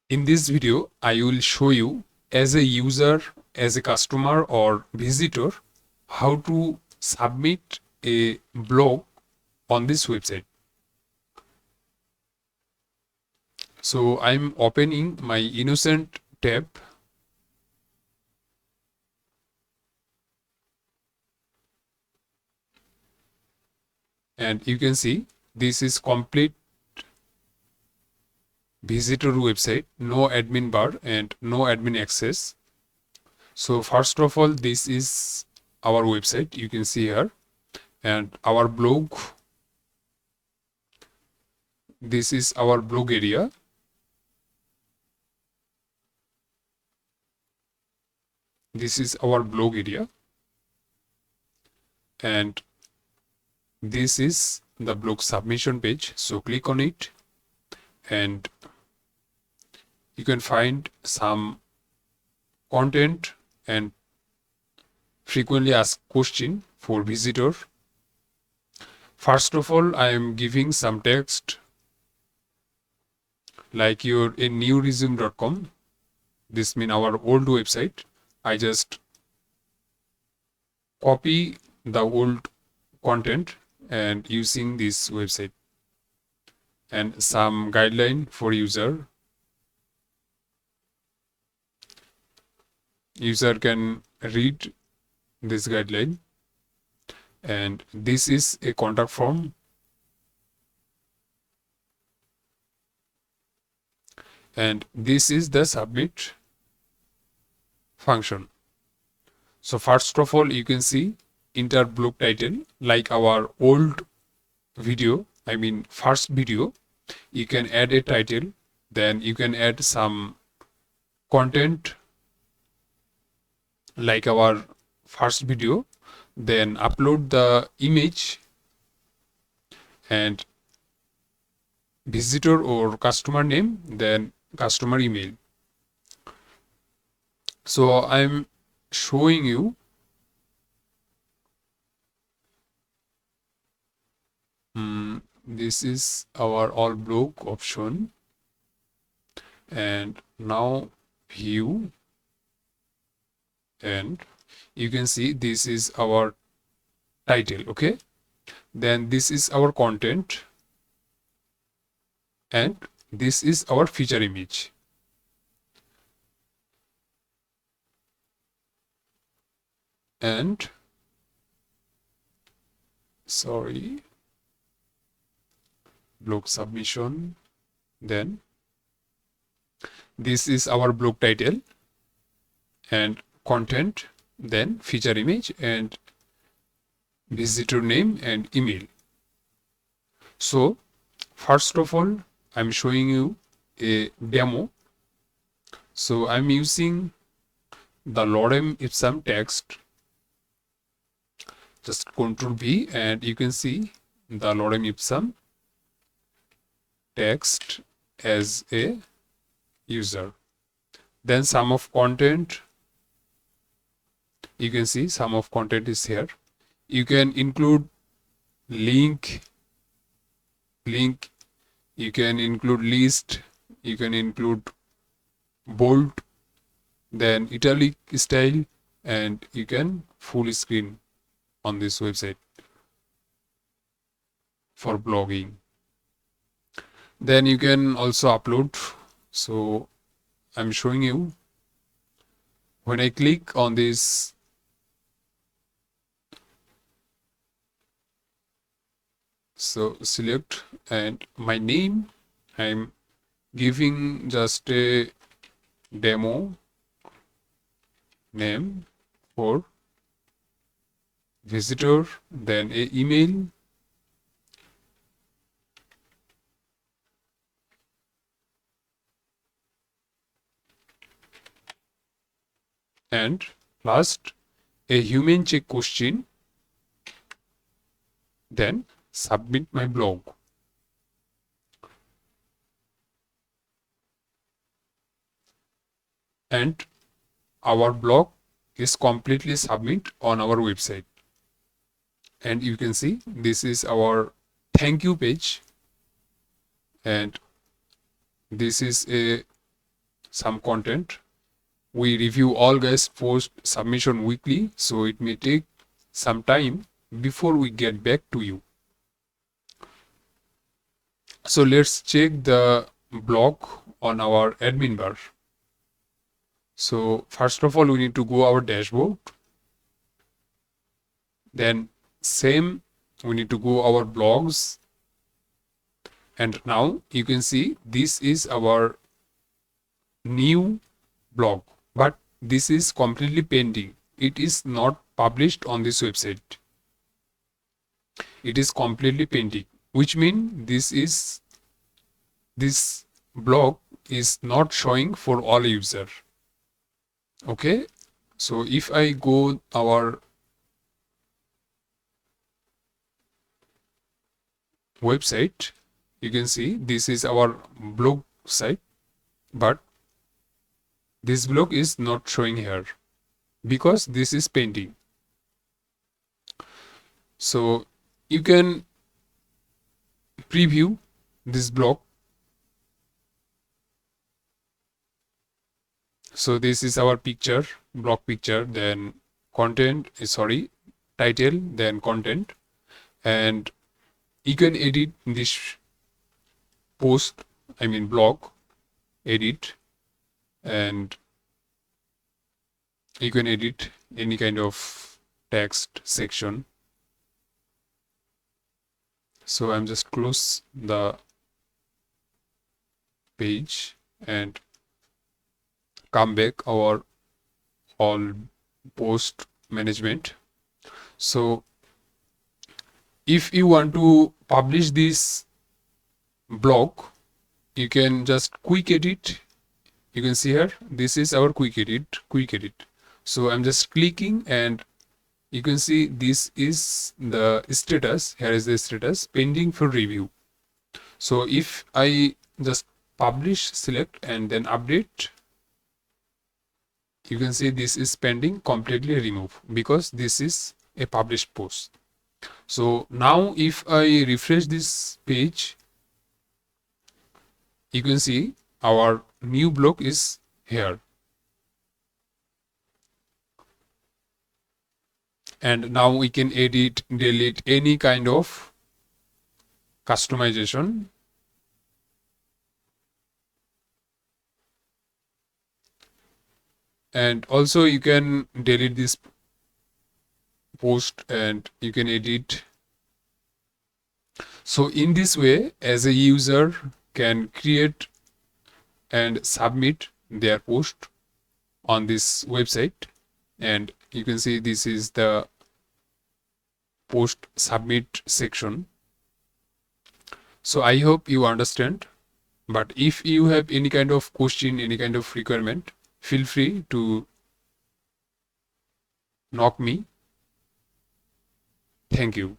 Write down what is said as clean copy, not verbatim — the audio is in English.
In this video, I will show you as a user, as a customer or visitor, how to submit a blog on this website. So I'm opening my Innocent tab. And you can see this is complete visitor website, no admin bar and no admin access. So first of all, this is our website, you can see here, and our blog. This is our blog area. This is our blog area. And this is the blog submission page. So click on it and you can find some content and frequently asked question for visitor. First of all, I am giving some text like you're in newresume.com. This means our old website. I just copy the old content and using this website and some guideline for user. User can read this guideline, and this is a contact form, and this is the submit function. So first of all, you can see enter blog title like our old video, I mean first video. You can add a title, then you can add some content like our first video, then upload the image and visitor or customer name, then customer email. So I'm showing you this is our all blog option, and now view, and you can see this is our title. Okay, then this is our content and this is our feature image. And sorry, blog submission, then this is our blog title and content, then feature image and visitor name and email. So first of all, I'm showing you a demo. So I'm using the lorem ipsum text. Just Ctrl V and you can see the lorem ipsum text as a user. Then sum of content, you can see sum of content is here. You can include link, you can include list, you can include bold, then italic style, and you can full screen on this website for blogging. Then you can also upload. So I'm showing you when I click on this, so select and my name, I'm giving just a demo name for visitor, then a email, and last a human check question, then submit my blog. And our blog is completely submit on our website. And you can see this is our thank you page, and this is a some content. We review all guys post submission weekly, so it may take some time before we get back to you. So let's check the blog on our admin bar. So first of all, we need to go our dashboard. Then same, we need to go our blogs. And now you can see this is our new blog, but this is completely pending. It is not published on this website. It is completely pending, which means this blog is not showing for all user. Okay, so if I go our website, you can see this is our blog site, but this blog is not showing here because this is pending. So you can preview this blog. So this is our picture, blog picture, then content, title, then content, and you can edit this post, blog, edit, and you can edit any kind of text section. So I'm just close the page and come back our all post management. So if you want to publish this blog, you can just quick edit. You can see here, this is our quick edit. So I'm just clicking and you can see this is the status. Here is the status pending for review. So if I just publish, select and then update, you can see this is pending, completely remove because this is a published post. So now if I refresh this page, you can see our new blog is here. And now we can edit, delete any kind of customization. And also you can delete this post and you can edit. So in this way, as a user can create and submit their post on this website, and you can see this is the post submit section. So I hope you understand, but if you have any kind of question, any kind of requirement, feel free to knock me. Thank you.